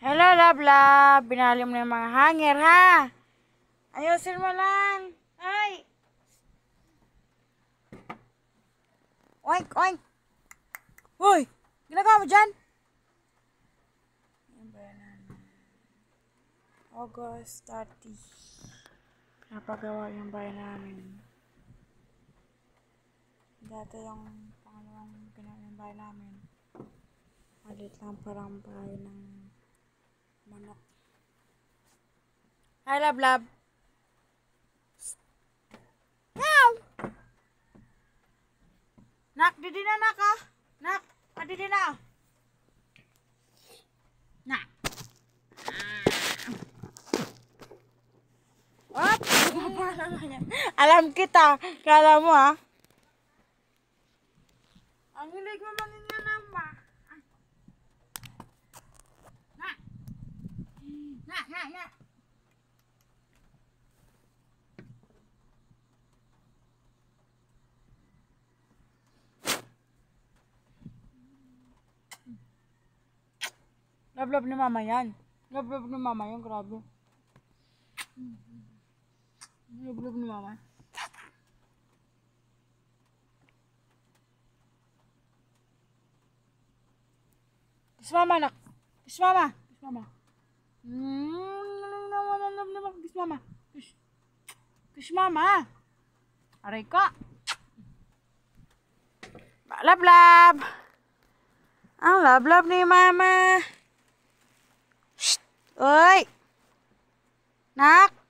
Hello, love, love. Binalim mo na yung mga hanger, ha? Ayusin mo lang. Ay! Oink, oink. Uy! Ginagawa mo dyan? August 30. Napagawa yung bahay namin. Dati yung pangalawang ginawa yung bahay namin. Malit lang parang bahay ng manok. Hi, love, love. Meow! Nak, didi na, nak, ah. Nak, didi na. Nak. What? Alam kita. Kala mo, ha? Ang hilig mo maningin naman. Nak. Nak, nak, nak. Love-love ni mama yan. Love-love ni mama yan, grabe. Love-love ni mama. Kiss mama, nak. Kiss mama. Kiss mama. Kiss mama. Kiss. Kiss mama. Aray ka. Love-love. Ang love-love ni mama. Shh. Uy. Nak.